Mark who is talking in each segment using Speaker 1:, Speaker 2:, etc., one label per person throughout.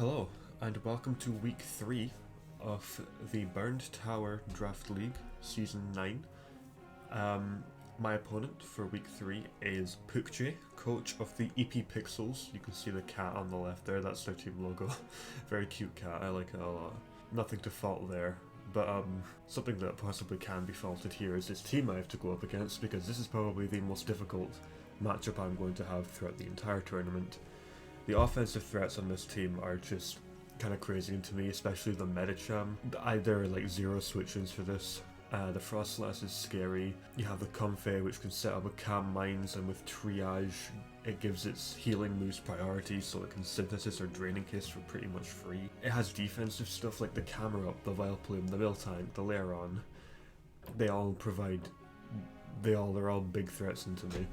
Speaker 1: Hello, and welcome to week 3 of the Burned Tower Draft League Season 9. My opponent for week 3 is Pukje, coach of the eepy Pixels. You can see the cat on the left there, that's their team logo. Very cute cat, I like it a lot. Nothing to fault there. But something that possibly can be faulted here is this team I have to go up against, because this is probably the most difficult matchup I'm going to have throughout the entire tournament. The offensive threats on this team are just kind of crazy to me, especially the Medicham. There are like 0 switch-ins for this. The Frostlass is scary. You have the Comfey, which can set up with Cam Mines, and with Triage it gives its healing moves priority, so it can Synthesis or Draining Kiss for pretty much free. It has defensive stuff like the Camera Up, the Vileplume, the Miltank, the Lairon. They're all big threats into me.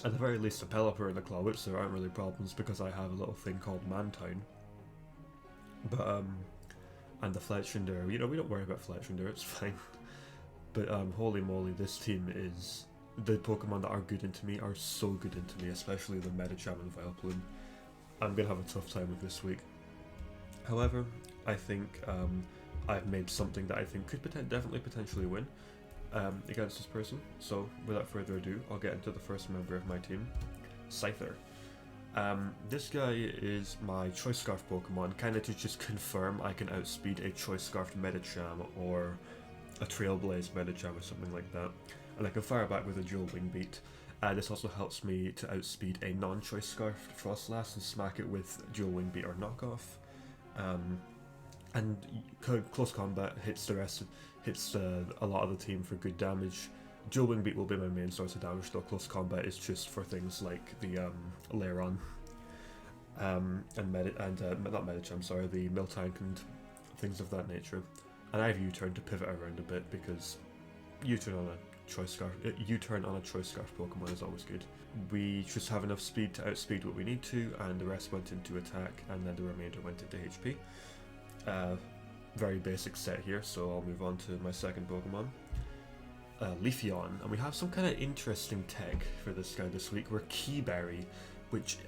Speaker 1: At the very least, the Pelipper and the Clawitzer aren't really problems because I have a little thing called Mantine. But, and the Fletchinder, we don't worry about Fletchinder, it's fine. But, holy moly, this team is... The Pokemon that are good into me are so good into me, especially the Medicham and Vileplume. I'm gonna have a tough time with this week. However, I think, I've made something that I think could definitely potentially win. Against this person. So without further ado, I'll get into the first member of my team, Scyther. This guy is my Choice Scarf Pokemon, kind of to just confirm I can outspeed a Choice Scarf Medicham or a Trailblaze Medicham or something like that, and I can fire back with a Dual Wing Beat. This also helps me to outspeed a non-Choice Scarf Frostlass and smack it with Dual Wing Beat or Knockoff. And close combat hits a lot of the team for good damage. Dual Wing Beat will be my main source of damage, though close combat is just for things like the Lairon, not Medicham, sorry, the Miltank and things of that nature. And I have U-turn to pivot around a bit because U-turn on a Choice Scarf Pokemon is always good. We just have enough speed to outspeed what we need to, and the rest went into attack, and then the remainder went into HP. Very basic set here, so I'll move on to my second Pokemon, Leafeon, and we have some kind of interesting tech for this guy this week. We're Keyberry, which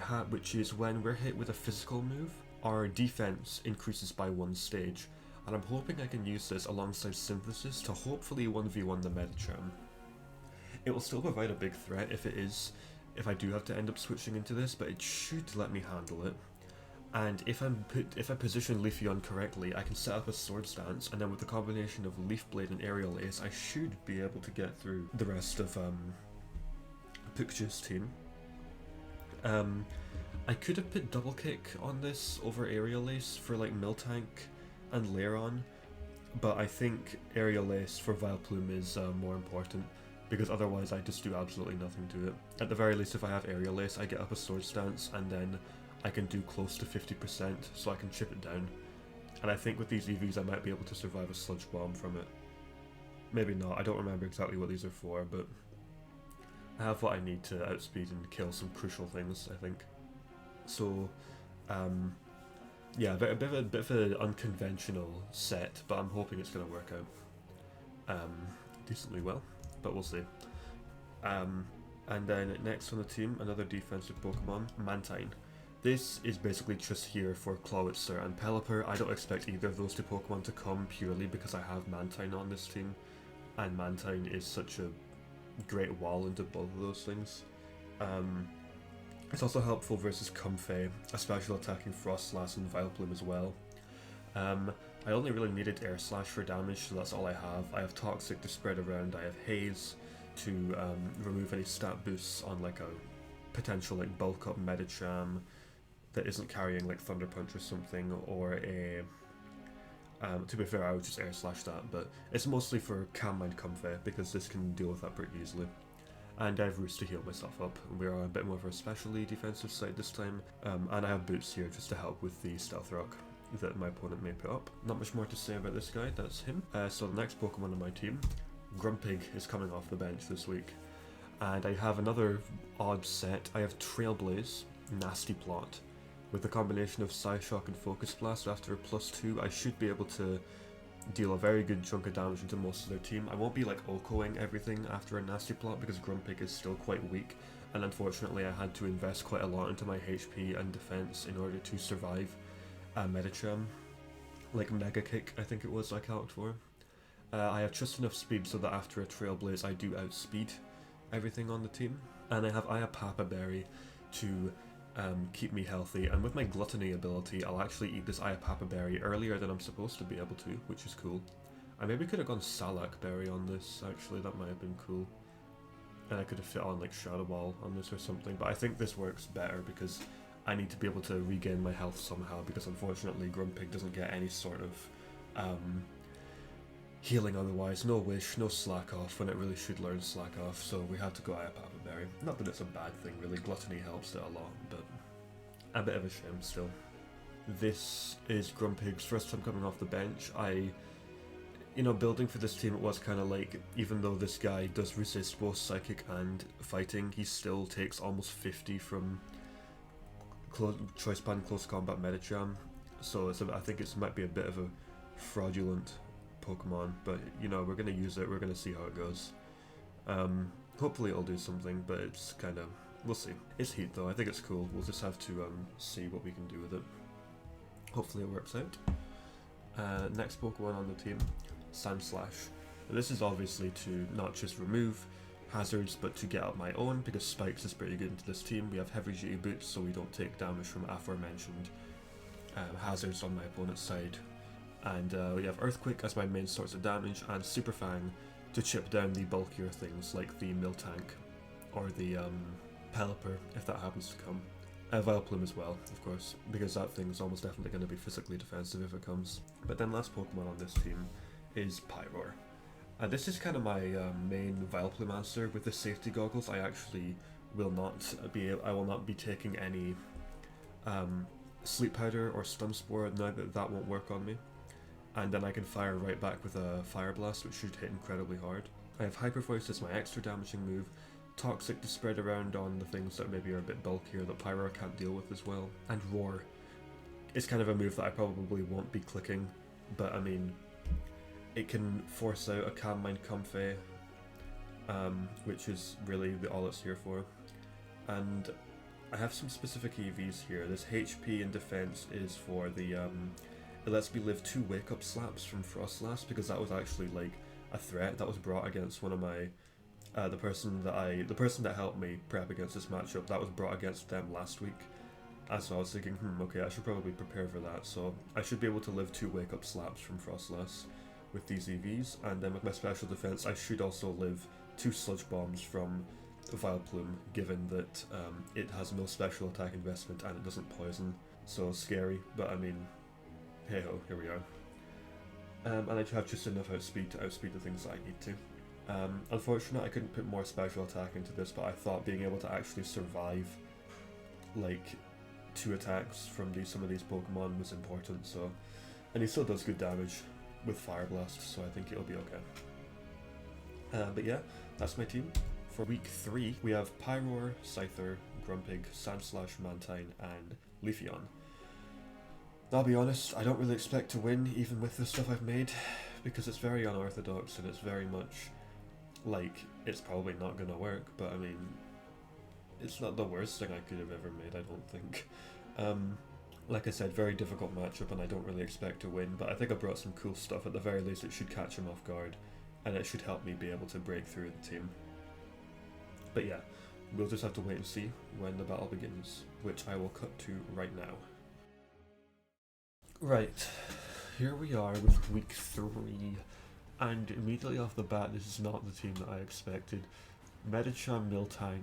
Speaker 1: is when we're hit with a physical move, our defense increases by 1 stage, and I'm hoping I can use this alongside Synthesis to hopefully 1v1 the Medicham. It will still provide a big threat if I do have to end up switching into this, but it should let me handle it. And if I position Leafeon correctly, I can set up a Swords Dance, and then with the combination of Leaf Blade and Aerial Ace, I should be able to get through the rest of Pukje's team. I could have put Double Kick on this over Aerial Ace for like Miltank and Lairon, but I think Aerial Ace for Vileplume is more important, because otherwise I just do absolutely nothing to it. At the very least, if I have Aerial Ace, I get up a Swords Dance, and then I can do close to 50%, so I can chip it down. And I think with these EVs I might be able to survive a Sludge Bomb from it. Maybe not, I don't remember exactly what these are for, but I have what I need to outspeed and kill some crucial things, I think. So, yeah, a bit of an unconventional set, but I'm hoping it's going to work out decently well, but we'll see. And then next on the team, another defensive Pokemon, Mantine. This is basically just here for Clawitzer and Pelipper. I don't expect either of those 2 Pokemon to come purely because I have Mantine on this team, and Mantine is such a great wall into both of those things. It's also helpful versus Comfey, a special attacking Frostlass and Vileplume as well. I only really needed Air Slash for damage, so that's all I have. I have Toxic to spread around, I have Haze to remove any stat boosts on like a potential like bulk up Medicham that isn't carrying like Thunder Punch or something, or a to be fair, I would just Air Slash that, but it's mostly for Calm Mind Comfey because this can deal with that pretty easily. And I have Roots to heal myself up. We are a bit more of a specially defensive side this time, and I have Boots here just to help with the Stealth Rock that my opponent may put up. Not much more to say about this guy, that's him. So the next Pokemon on my team, Grumpig, is coming off the bench this week. And I have another odd set. I have Trailblaze, Nasty Plot. With the combination of Psyshock and Focus Blast after a +2, I should be able to deal a very good chunk of damage into most of their team. I won't be like OHKOing everything after a Nasty Plot because Grumpig is still quite weak, and unfortunately I had to invest quite a lot into my HP and defense in order to survive Medicham. Like Mega Kick, I think it was I calced for. I have just enough speed so that after a Trailblaze I do outspeed everything on the team. And I have Papa Berry to keep me healthy, and with my Gluttony ability I'll actually eat this Papa Berry earlier than I'm supposed to be able to, which is cool. I maybe could have gone Salak Berry on this, actually, that might have been cool. And I could have fit on like Shadow Ball on this or something, but I think this works better because I need to be able to regain my health somehow, because unfortunately Grumpig doesn't get any sort of healing otherwise. No Wish, no Slack Off, when it really should learn Slack Off, so we had to go Papa Berry. Not that it's a bad thing really, Gluttony helps it a lot, but a bit of a shame still. This is Grumpig's first time coming off the bench. You know, building for this team, it was kind of like, even though this guy does resist both Psychic and Fighting, he still takes almost 50 from Choice Band Close Combat Medicham, so I think it might be a bit of a fraudulent Pokemon, but you know, we're going to use it, we're going to see how it goes. Hopefully it'll do something, but it's kind of, we'll see. It's Heat though, I think it's cool, we'll just have to see what we can do with it. Hopefully it works out. Next Pokemon on the team, Sandslash. This is obviously to not just remove hazards, but to get up my own, because Spikes is pretty good into this team. We have Heavy Duty Boots, so we don't take damage from aforementioned hazards on my opponent's side. And we have Earthquake as my main source of damage, and Super Fang to chip down the bulkier things like the Miltank or the Pelipper, if that happens to come. Vileplume as well, of course, because that thing's almost definitely going to be physically defensive if it comes. But then last Pokemon on this team is Pyroar. This is kind of my main Vileplume answer. With the safety goggles, I actually will not be taking any Sleep Powder or Stun Spore, now that won't work on me. And then I can fire right back with a Fire Blast, which should hit incredibly hard. I have Hyper Voice as my extra damaging move, Toxic to spread around on the things that maybe are a bit bulkier that Pyroar can't deal with as well. And Roar is kind of a move that I probably won't be clicking, but I mean, it can force out a Calm Mind Comfey, which is really all it's here for. And I have some specific EVs here. This HP and defense is for the it lets me live 2 Wake Up Slaps from Frostlass, because that was actually like a threat that was brought against one of my the person that helped me prep against this matchup. That was brought against them last week. So I was thinking, okay, I should probably prepare for that. So I should be able to live 2 Wake Up Slaps from Frostlass with these EVs, and then with my special defense I should also live 2 Sludge Bombs from Vileplume, given that it has no special attack investment and it doesn't poison. So scary, but I mean, hey ho, here we are. And I have just enough outspeed to outspeed the things that I need to. Unfortunately I couldn't put more special attack into this, but I thought being able to actually survive like 2 attacks from some of these Pokemon was important, so, and he still does good damage with Fire Blast, so I think it'll be okay. But yeah, that's my team. For week 3, we have Pyroar, Scyther, Grumpig, Sandslash, Mantine, and Leafeon. I'll be honest, I don't really expect to win, even with the stuff I've made, because it's very unorthodox and it's very much like, it's probably not gonna work, but I mean, it's not the worst thing I could have ever made, I don't think. Like I said, very difficult matchup and I don't really expect to win, but I think I brought some cool stuff. At the very least it should catch him off guard, and it should help me be able to break through the team. But yeah, we'll just have to wait and see when the battle begins, which I will cut to right now. Right, here we are with week 3, and immediately off the bat this is not the team that I expected. Medicham, Miltank,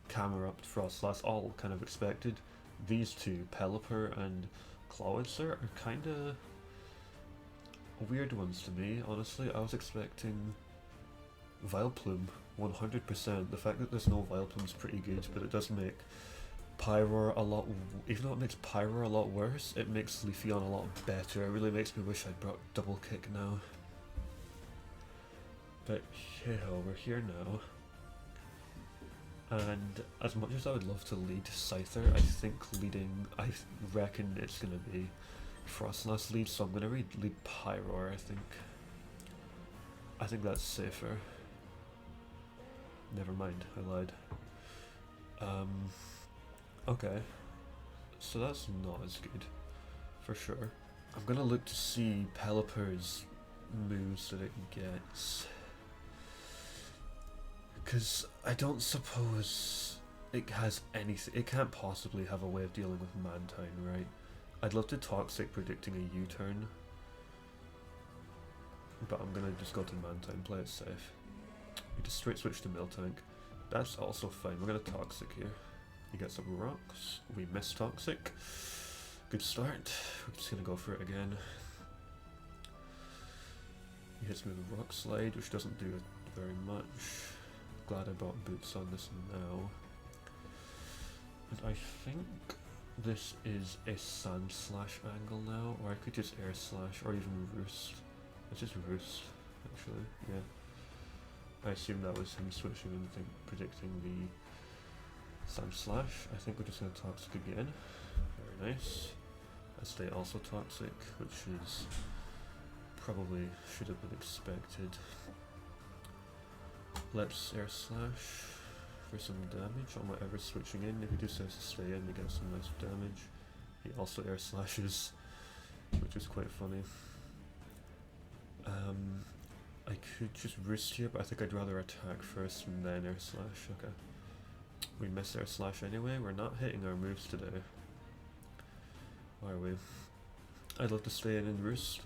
Speaker 1: Camerupt, Frostlass, all kind of expected. These 2, Pelipper and Clawitzer, are kinda weird ones to me, honestly. I was expecting Vileplume, 100%. The fact that there's no Vileplume is pretty good, but it does make Pyroar a lot, even though it makes Pyroar a lot worse, it makes Leafeon a lot better. It really makes me wish I'd brought Double Kick now. But hey ho, we're here now. And as much as I would love to lead Scyther, I reckon it's going to be Frostlass lead, so I'm going to lead Pyroar, I think. I think that's safer. Never mind, I lied. Okay, so that's not as good, for sure. I'm gonna look to see Pelipper's moves that it gets. Because I don't suppose it has anything. It can't possibly have a way of dealing with Mantine, right? I'd love to Toxic predicting a U-turn, but I'm gonna just go to Mantine, play it safe. We just straight switch to Miltank. That's also fine. We're gonna Toxic here. You get some rocks. We miss Toxic. Good start. We're just gonna go for it again. He hits me with a Rock Slide, which doesn't do very much. Glad I bought boots on this now. And I think this is a Sand Slash angle now, or I could just Air Slash, or even Roost. It's just Roost, actually, yeah. I assume that was him switching and predicting the Sand Slash. I think we're just going to Toxic again. Very nice. I stay also Toxic, which is probably should have been expected. Let's Air Slash for some damage on whatever's switching in. If he just says to stay in, you get some nice damage. He also Air Slashes, which is quite funny. I could just Roost here, but I think I'd rather attack first and then Air Slash. Okay. We miss Air Slash anyway. We're not hitting our moves today, are we? I'd love to stay in and Roost,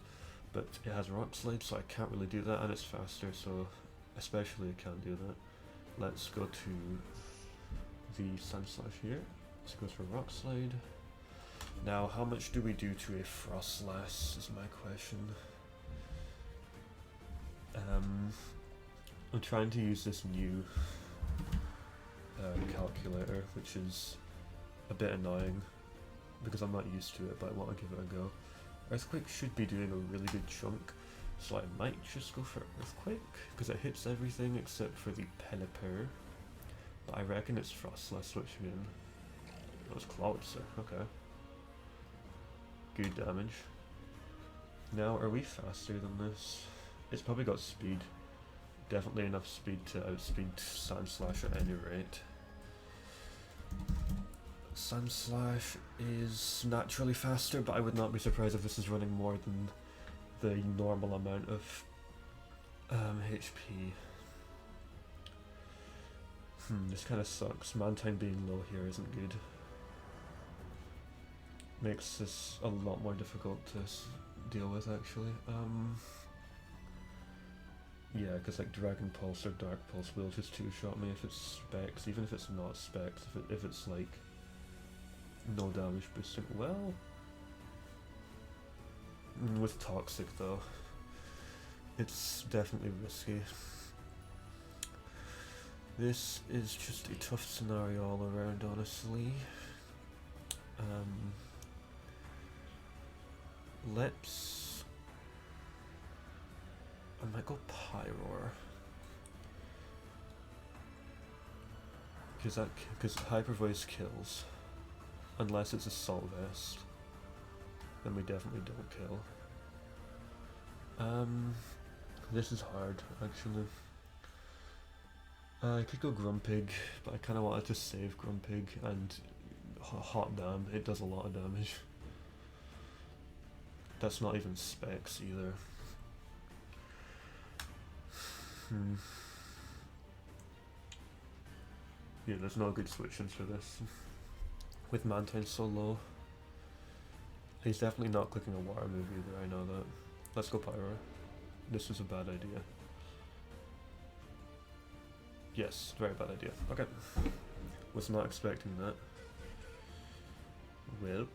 Speaker 1: but it has Rock Slide, so I can't really do that, and it's faster, so especially I can't do that. Let's go to the Sand Slash here. This goes for Rock Slide. Now, how much do we do to a Frostlass is my question. I'm trying to use this new calculator, which is a bit annoying because I'm not used to it, but I want to give it a go. Earthquake should be doing a really good chunk, so I might just go for Earthquake because it hits everything except for the Pelipper. But I reckon it's Frostlass switching in. That was close, okay. Good damage. Now, are we faster than this? It's probably got speed. Definitely enough speed to outspeed Sand Slash at any rate. Sand Slash is naturally faster, but I would not be surprised if this is running more than the normal amount of HP. This kind of sucks. Mantine being low here isn't good. Makes this a lot more difficult to deal with, actually. Yeah, because like Dragon Pulse or Dark Pulse will just two-shot me if it's specs, even if it's not specs, if it's like no damage boosting. Well, with Toxic though, it's definitely risky. This is just a tough scenario all around, honestly. Let's... I might go Pyroar. Because Hyper Voice kills. Unless it's Assault Vest. Then we definitely don't kill. This is hard, actually. I could go Grumpig, but I kind of wanted to save Grumpig, and Hot Damn, it does a lot of damage. That's not even specs either. Yeah, there's no good switch-ins for this. With Mantine so low. He's definitely not clicking a water move either, I know that. Let's go Pyro. This is a bad idea. Yes, very bad idea. Okay. Was not expecting that. Well.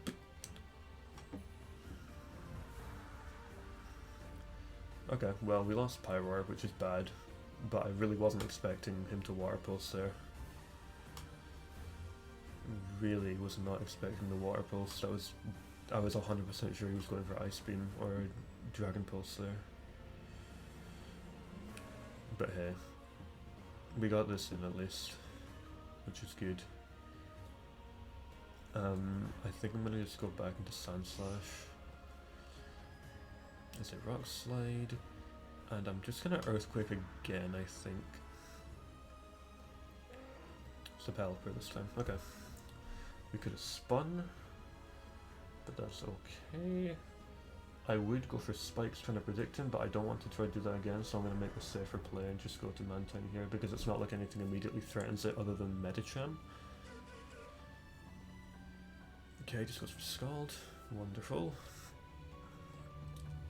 Speaker 1: Okay, well, we lost Pyroar, which is bad, but I really wasn't expecting him to Water Pulse there. Really was not expecting the Water Pulse. I was 100% sure he was going for Ice Beam or Dragon Pulse there. But hey, we got this in at least, which is good. I think I'm gonna just go back into Sand Slash. Is it Rock Slide? And I'm just gonna Earthquake again, I think. It's a Pelipper this time. Okay. We could have spun, but that's okay. I would go for spikes trying to predict him, but I don't want to try to do that again, so I'm going to make a safer play and just go to Mantine here, because it's not like anything immediately threatens it other than Medicham. Okay, just goes for Scald. Wonderful.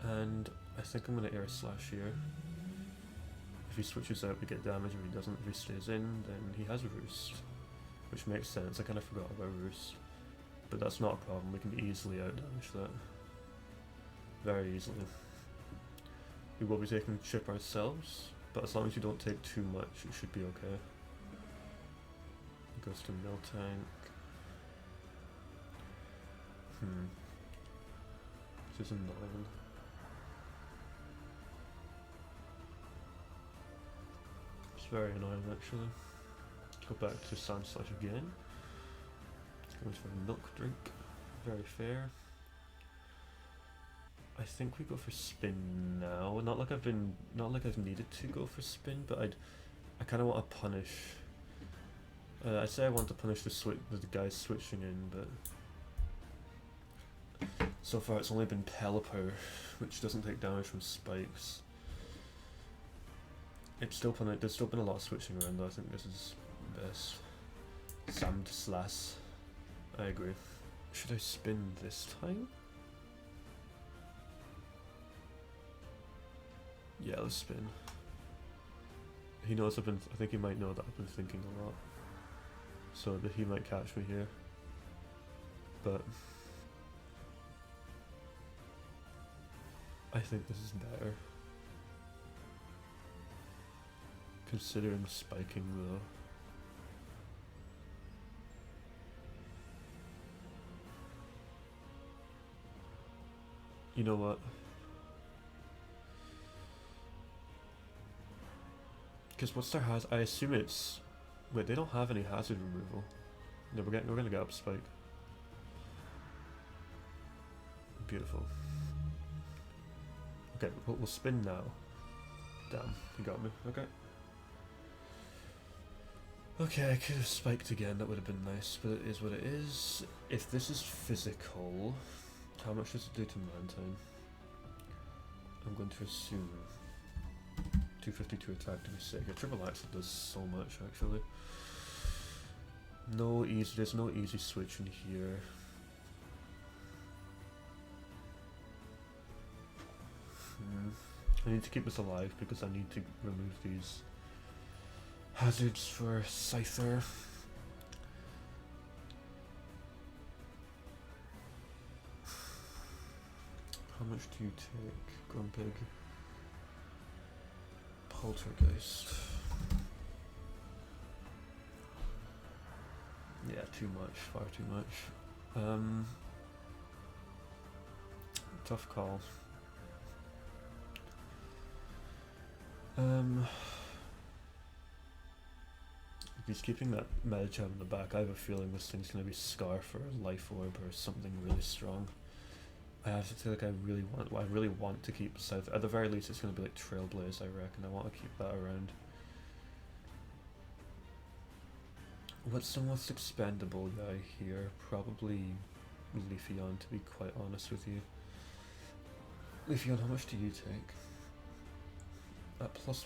Speaker 1: And I think I'm going to Air Slash here. If he switches out, we get damage. If he doesn't, if he stays in, then he has Roost. Which makes sense. I kind of forgot about Roost. But that's not a problem. We can easily out-damage that. Very easily. We will be taking chip ourselves, but as long as you don't take too much, it should be okay. Goes to Miltank. This is a 9. It's very annoying actually. Go back to Sand Slash again. Goes for a milk drink. Very fair. I think we go for spin now. Not like I've needed to go for spin, but I kind of want to punish. I'd say I want to punish the guys switching in, but so far it's only been Pelipper, which doesn't take damage from spikes. There's still been a lot of switching around though. I think this is best. Sand Slash. I agree. Should I spin this time? Yeah, let's spin. He knows I think he might know that I've been thinking a lot. So that he might catch me here. But I think this is better. Considering spiking though. You know what? Because what's their hazard? I assume it's... Wait, they don't have any hazard removal. No, we're gonna get up spike. Beautiful. Okay, we'll spin now. Damn, you got me. Okay. Okay, I could have spiked again, that would have been nice, but it is what it is. If this is physical, how much does it do to Mantine? I'm going to assume 252 attack to be sick. A triple axle does so much actually. There's no easy switch in here. I need to keep this alive because I need to remove these hazards for Scyther. How much do you take, Grumpig? Poltergeist. Yeah, too much, far too much. Tough call. If he's keeping that Medicham in the back, I have a feeling this thing's gonna be Scarf or Life Orb or something really strong. I have to feel like I really want to keep South. At the very least, it's gonna be like Trailblaze, I reckon. I want to keep that around. What's the most expendable guy here? Probably Leafeon, to be quite honest with you. Leafeon, how much do you take? At +1.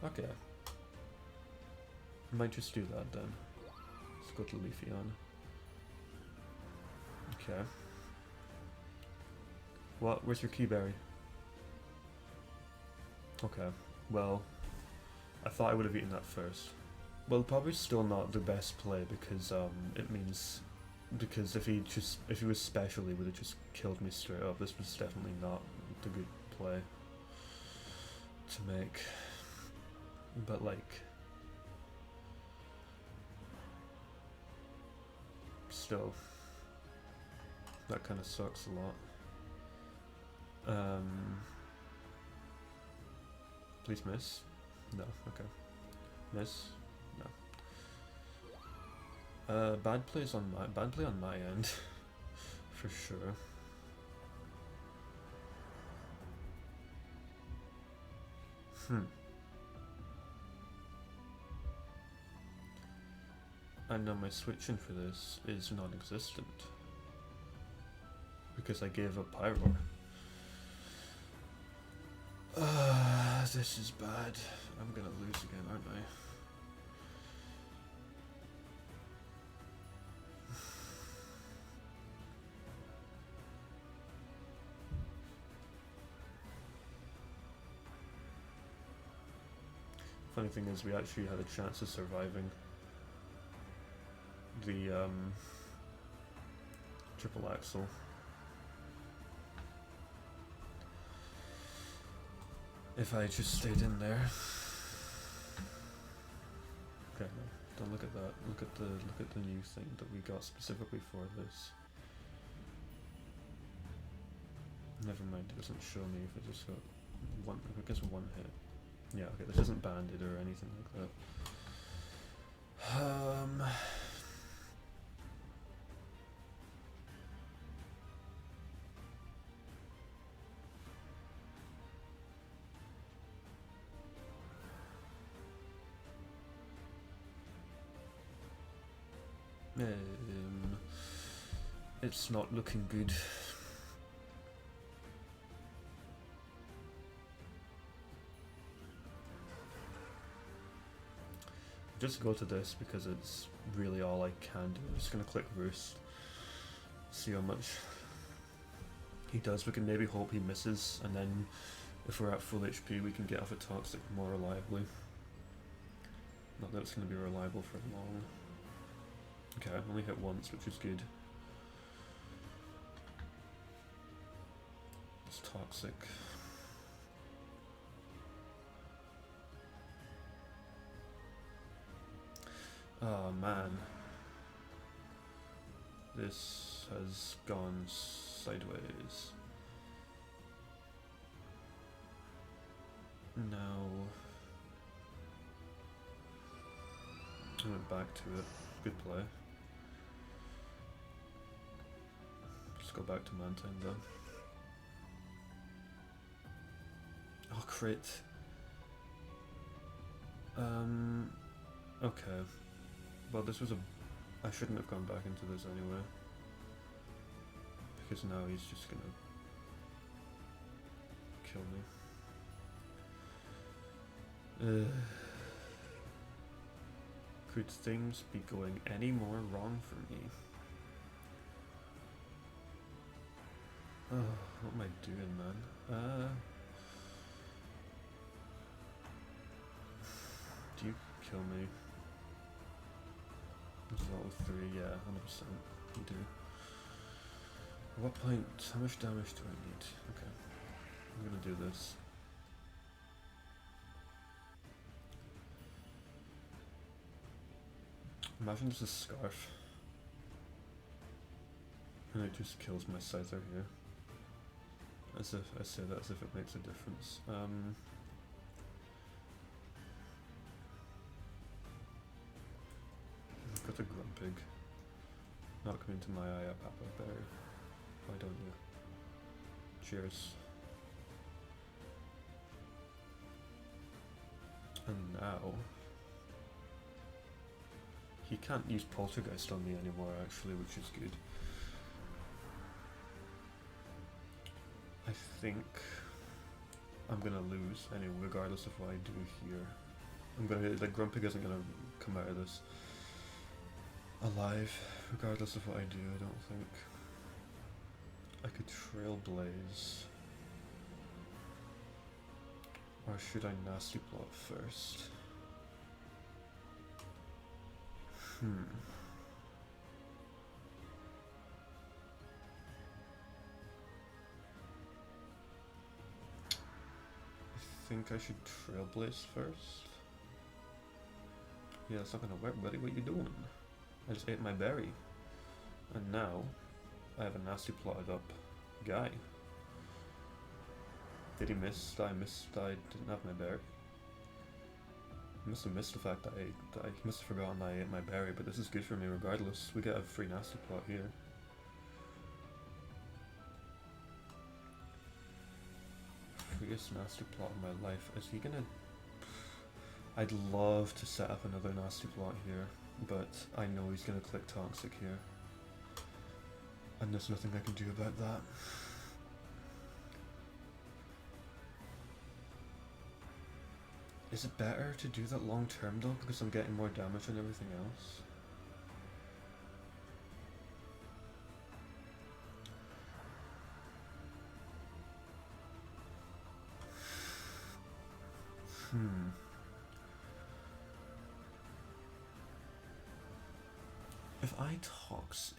Speaker 1: Okay. I might just do that then. Let's go to Leafeon. Okay. What? Where's your Keyberry? Okay. Well, I thought I would have eaten that first. Well, probably still not the best play because it means if he was special, he would have just killed me straight up. This was definitely not the good play to make. But like, still, that kind of sucks a lot. Please miss. No. Okay. Miss. No. Bad play on my end, for sure. And now my switching for this is non-existent. Because I gave up Pyroar. This is bad. I'm gonna lose again, aren't I? Funny thing is, we actually had a chance of surviving the triple axle. If I just stayed in there. Okay, no, don't look at that. Look at the new thing that we got specifically for this. Never mind, it doesn't show me if it just got one. If it gets one hit. Yeah, okay, this isn't banded or anything like that. It's not looking good. Just go to this because it's really all I can do. I'm just gonna click Roost. See how much he does. We can maybe hope he misses, and then if we're at full HP we can get off a Toxic more reliably. Not that it's gonna be reliable for long. Okay, I only hit once, which is good. It's Toxic. Oh man. This has gone sideways. Now I went back to it. Good play. Just go back to Mantine though. Oh, crit. Okay. Well, this was a... I shouldn't have gone back into this anyway. Because now he's just gonna kill me. Could things be going any more wrong for me? Oh, what am I doing, man? Do you kill me? Result 3, yeah, 100%. You do. At what point? How much damage do I need? Okay. I'm gonna do this. Imagine there's a Scarf. And it just kills my Scyther here. As if I say that as if it makes a difference. I've got a Grumpig. Not coming to my eye, Papa Bear. Why don't you? Cheers. And now he can't use Poltergeist on me anymore actually, which is good. I think I'm gonna lose anyway, regardless of what I do here. I'm gonna, like, Grumpig isn't gonna come out of this alive, regardless of what I do, I don't think. I could Trailblaze. Or should I Nasty Plot first? I think I should Trailblaze first. Yeah, it's not gonna work, buddy. What you doing? I just ate my berry. And now I have a nasty plotted up guy. Did he miss? I missed. I didn't have my berry. He must have missed the fact that he must have forgotten I ate my berry, but this is good for me regardless. We get a free nasty plot here. Freest nasty plot of my life. Is he gonna... I'd love to set up another nasty plot here. but I know he's gonna click Toxic here. And there's nothing I can do about that. Is it better to do that long term though, because I'm getting more damage than everything else?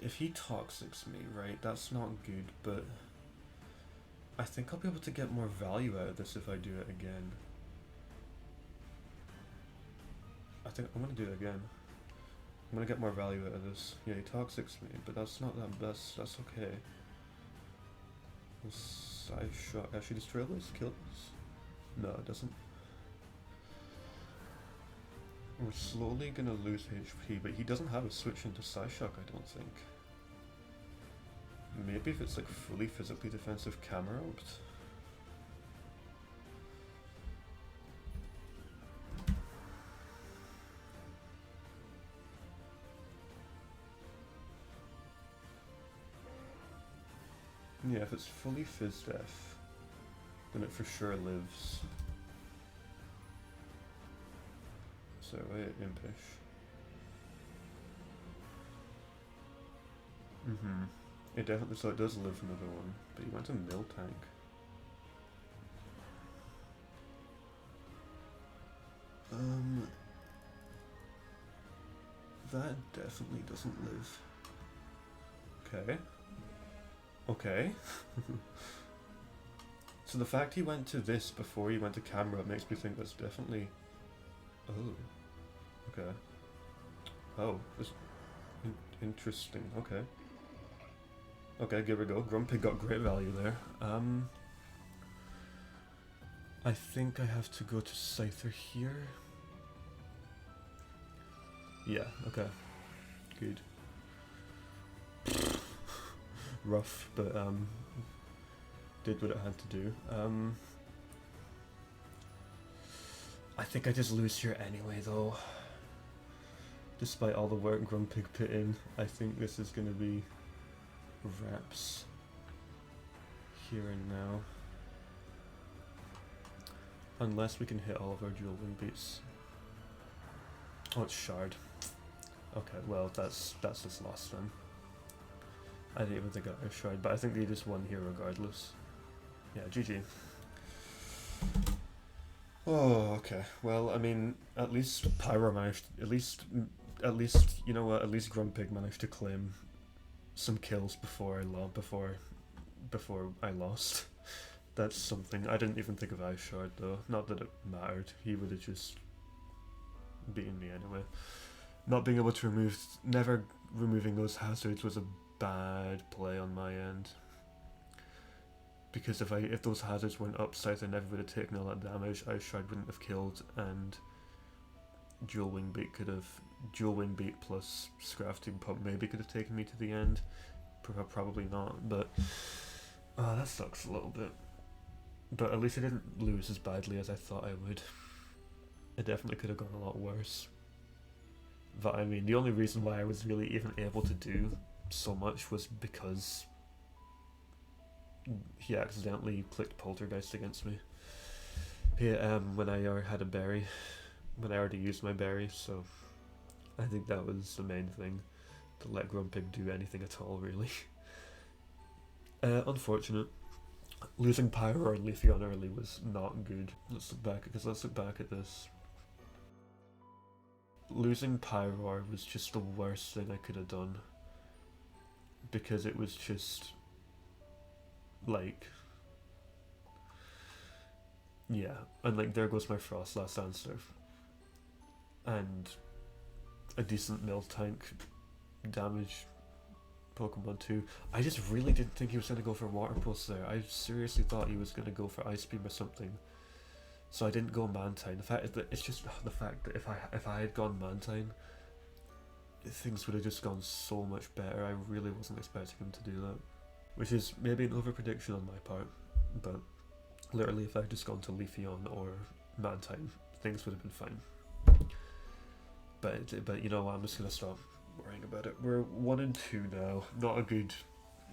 Speaker 1: If he toxics me, right, that's not good, but I think I'll be able to get more value out of this if I do it again. I think I'm gonna do it again. I'm gonna get more value out of this. Yeah, he toxics me, but that's not that best. That's okay. Side shot actually destroy this kills? No, it doesn't. We're slowly gonna lose HP, but he doesn't have a switch into Side Shock, I don't think. Maybe if it's like fully physically defensive camera opt. Yeah, if it's fully phys def, then it for sure lives. So impish. It definitely, so it does live another one, but he went to mill tank. That definitely doesn't live. Okay. Okay. So the fact he went to this before he went to camera makes me think that's definitely... Oh. Okay. Oh, this... Interesting, okay. Okay, give it a go. Grumpig got great value there. I think I have to go to Scyther here. Yeah, okay. Good. Rough, but did what it had to do. I think I just lose here anyway though. Despite all the work Grumpig put in, I think this is gonna be wraps here and now. Unless we can hit all of our dual wing beats. Oh, it's shard. Okay, well that's just lost then. I didn't even think I was shard, but I think they just won here regardless. Yeah, GG. Oh, okay. Well, I mean, at least Pyro managed. At least you know what? At least Grumpig managed to claim some kills before I lost. That's something. I didn't even think of Ice Shard though. Not that it mattered. He would have just beaten me anyway. Not being able to never removing those hazards was a bad play on my end. Because if those hazards weren't up south, I never would have taken all that damage. Ice Shard wouldn't have killed, and dual wing beat plus Scrafting Pump maybe could have taken me to the end. Probably not, but that sucks a little bit. But at least I didn't lose as badly as I thought I would. It definitely could have gone a lot worse. But I mean, the only reason why I was really even able to do so much was because he accidentally clicked Poltergeist against me. When I had a berry, when I already used my berry, so I think that was the main thing, to let Grumpig do anything at all, really. Unfortunate. Losing Pyro and Leafeon early was not good. Let's look back at this. Losing Pyro was just the worst thing I could have done. Because it was just... like... yeah, and like there goes my Frost last answer. And a decent mill tank damage Pokemon too. I just really didn't think he was going to go for Water Pulse there. I seriously thought he was going to go for Ice Beam or something. So I didn't go Mantine. The fact that it's just the fact that if I had gone Mantine, things would have just gone so much better. I really wasn't expecting him to do that. Which is maybe an over-prediction on my part, but literally if I had just gone to Leafeon or Mantine, things would have been fine. But you know what? I'm just gonna stop worrying about it. We're 1-2 now.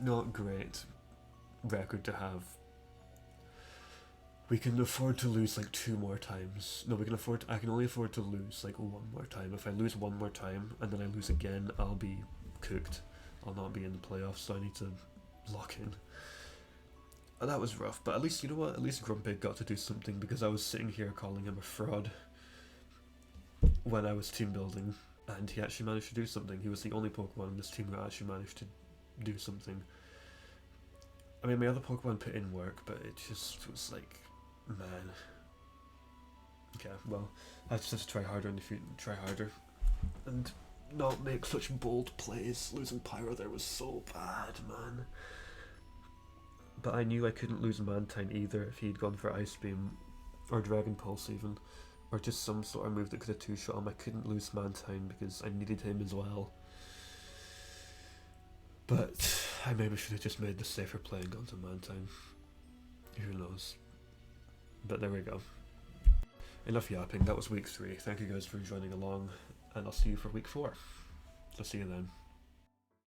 Speaker 1: Not great record to have. We can afford to lose like 2 more times. No, I can only afford to lose like 1 more time. If I lose 1 more time and then I lose again, I'll be cooked. I'll not be in the playoffs, so I need to lock in. And that was rough, but at least, you know what? At least Grumpig got to do something, because I was sitting here calling him a fraud when I was team building, and he actually managed to do something. He was the only Pokemon in this team who actually managed to do something. I mean, my other Pokemon put in work, but it just was like, man. Okay, well, I just have to try harder in the future, try harder, and not make such bold plays. Losing Pyro there was so bad, man. But I knew I couldn't lose Mantine either if he'd gone for Ice Beam, or Dragon Pulse even, or just some sort of move that could have two-shot him. I couldn't lose Mantine because I needed him as well. But I maybe should have just made the safer play and gone to Mantine. Who knows? But there we go. Enough yapping, that was week 3. Thank you guys for joining along, and I'll see you for week 4. So see you then.